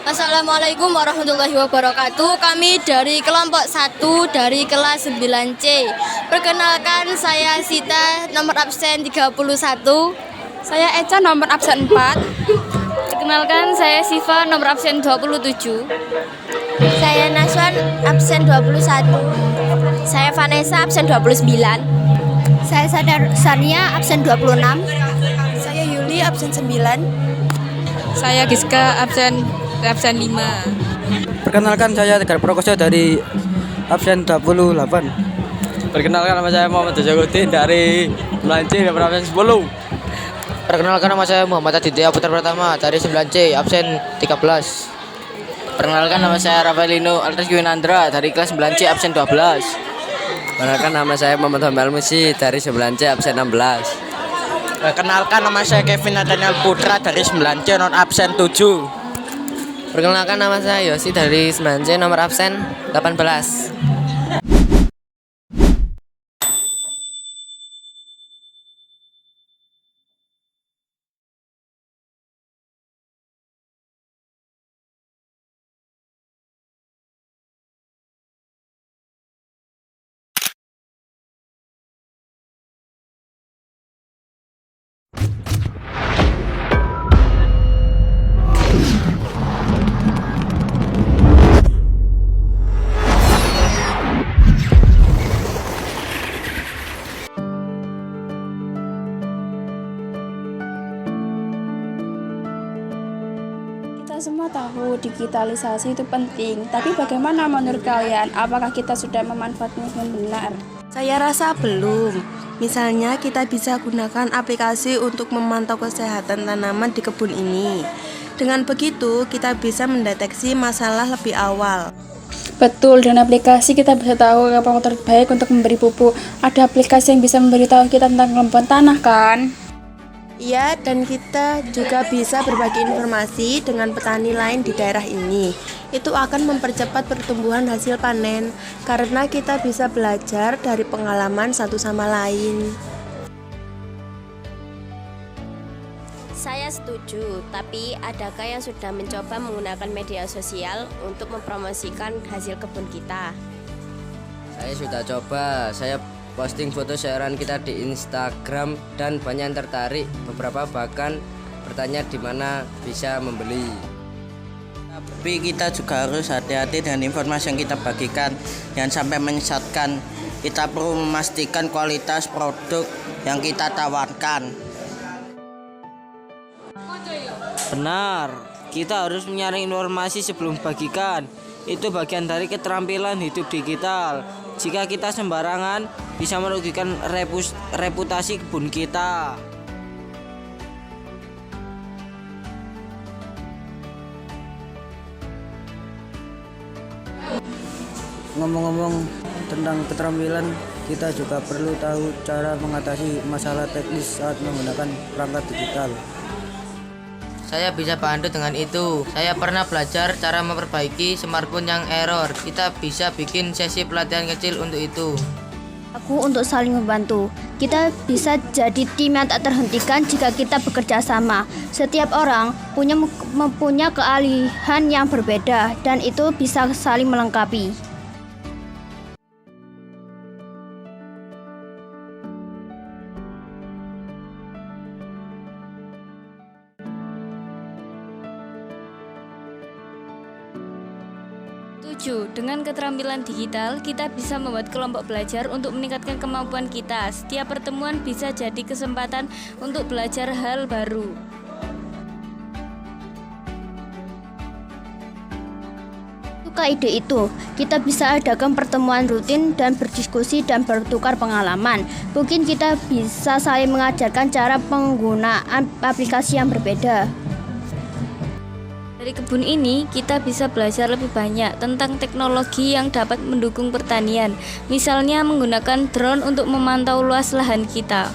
Assalamualaikum warahmatullahi wabarakatuh. Kami dari kelompok 1 dari kelas 9C. Perkenalkan, saya Sita, nomor absen 31. Saya Eca, nomor absen 4. Perkenalkan, saya Siva, nomor absen 27. Saya Naswan, absen 21. Saya Vanessa, absen 29. Saya Sania, absen 26. Saya Yuli, absen 9. Saya Giska, absen 5. Perkenalkan, saya Tegar Prakoso dari absen 28. Perkenalkan, nama saya Muhammad Jaguti dari Melanci nomor absen 10. Perkenalkan, nama saya Muhammad Aditya Putra Pratama dari 9C, absen 13. Perkenalkan, nama saya Rafaelino Altres Gwinandra dari kelas 9C, absen 12. Perkenalkan, nama saya Muhammad Hamil Musi dari 9C, absen 16. Perkenalkan, nama saya Kevin Nathaniel Putra dari 9C, non absen 7. Perkenalkan, nama saya Yosi dari 9C, nomor absen 18. Kita semua tahu digitalisasi itu penting, tapi bagaimana menurut kalian? Apakah kita sudah memanfaatkannya dengan benar? Saya rasa belum. Misalnya kita bisa gunakan aplikasi untuk memantau kesehatan tanaman di kebun ini. Dengan begitu kita bisa mendeteksi masalah lebih awal. Betul, dengan aplikasi kita bisa tahu kapan waktu terbaik untuk memberi pupuk. Ada aplikasi yang bisa memberitahu kita tentang kelembapan tanah, kan? Iya, dan kita juga bisa berbagi informasi dengan petani lain di daerah ini. Itu akan mempercepat pertumbuhan hasil panen, karena kita bisa belajar dari pengalaman satu sama lain. Saya setuju, tapi adakah yang sudah mencoba menggunakan media sosial untuk mempromosikan hasil kebun kita? Saya sudah coba, saya posting foto sayuran kita di Instagram dan banyak yang tertarik. Beberapa bahkan bertanya di mana bisa membeli. Tapi kita juga harus hati-hati dengan informasi yang kita bagikan, jangan sampai menyesatkan. Kita perlu memastikan kualitas produk yang kita tawarkan. Benar, kita harus menyaring informasi sebelum bagikan. Itu bagian dari keterampilan hidup digital. Jika kita sembarangan, bisa merugikan reputasi kebun kita. Ngomong-ngomong tentang keterampilan, kita juga perlu tahu cara mengatasi masalah teknis saat menggunakan perangkat digital. Saya bisa bantu dengan itu. Saya pernah belajar cara memperbaiki smartphone yang error. Kita bisa bikin sesi pelatihan kecil untuk itu. Aku untuk saling membantu. Kita bisa jadi tim yang tak terhentikan jika kita bekerja sama. Setiap orang mempunyai keahlian yang berbeda dan itu bisa saling melengkapi. Dengan keterampilan digital, kita bisa membuat kelompok belajar untuk meningkatkan kemampuan kita. Setiap pertemuan bisa jadi kesempatan untuk belajar hal baru. Suka ide itu, kita bisa adakan pertemuan rutin dan berdiskusi dan bertukar pengalaman. Mungkin kita bisa saling mengajarkan cara penggunaan aplikasi yang berbeda. Dari kebun ini, kita bisa belajar lebih banyak tentang teknologi yang dapat mendukung pertanian. Misalnya menggunakan drone untuk memantau luas lahan kita.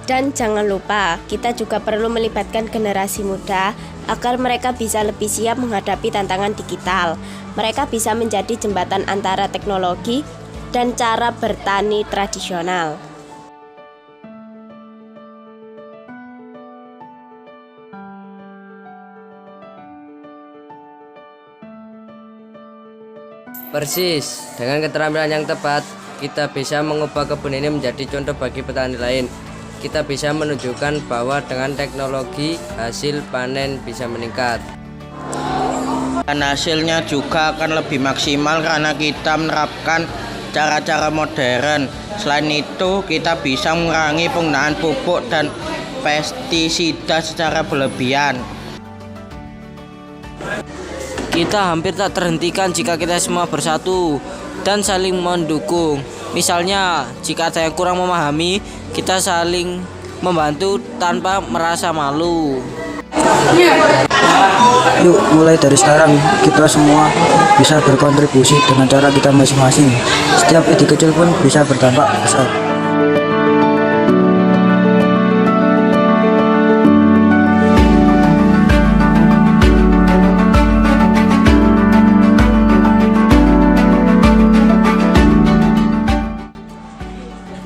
Dan jangan lupa, kita juga perlu melibatkan generasi muda agar mereka bisa lebih siap menghadapi tantangan digital. Mereka bisa menjadi jembatan antara teknologi dan cara bertani tradisional. Persis, dengan keterampilan yang tepat, kita bisa mengubah kebun ini menjadi contoh bagi petani lain. Kita bisa menunjukkan bahwa dengan teknologi hasil panen bisa meningkat. Dan hasilnya juga akan lebih maksimal karena kita menerapkan cara-cara modern. Selain itu, kita bisa mengurangi penggunaan pupuk dan pestisida secara berlebihan. Kita hampir tak terhentikan jika kita semua bersatu dan saling mendukung. Misalnya, jika ada yang kurang memahami, kita saling membantu tanpa merasa malu. Yuk, mulai dari sekarang kita semua bisa berkontribusi dengan cara kita masing-masing. Setiap ide kecil pun bisa berdampak besar.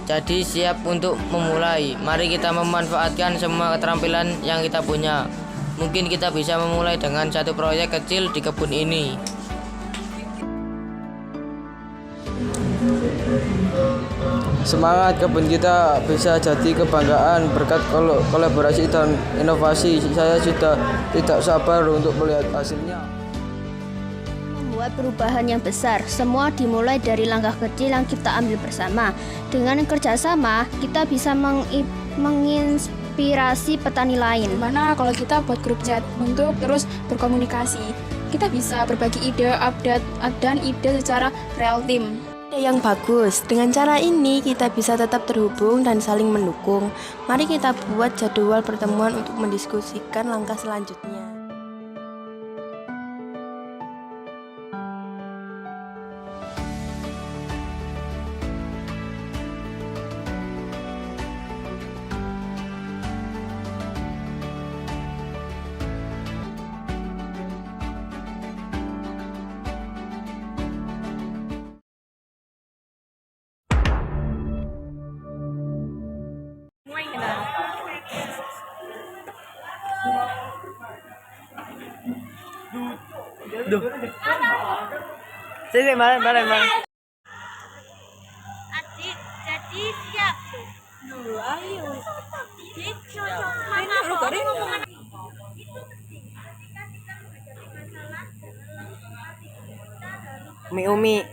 Jadi siap untuk memulai. Mari kita memanfaatkan semua keterampilan yang kita punya. Mungkin kita bisa memulai dengan satu proyek kecil di kebun ini. Semangat, kebun kita bisa jadi kebanggaan berkat kolaborasi dan inovasi. Saya sudah tidak sabar untuk melihat hasilnya. Membuat perubahan yang besar, semua dimulai dari langkah kecil yang kita ambil bersama. Dengan kerjasama, kita bisa menginspirasi petani lain. Gimana kalau kita buat grup chat untuk terus berkomunikasi? Kita bisa berbagi ide, update, dan ide secara real time. Yang bagus. Dengan cara ini kita bisa tetap terhubung dan saling mendukung. Mari kita buat jadwal pertemuan untuk mendiskusikan langkah selanjutnya. Adik, jadi siap. Ayo. Umi.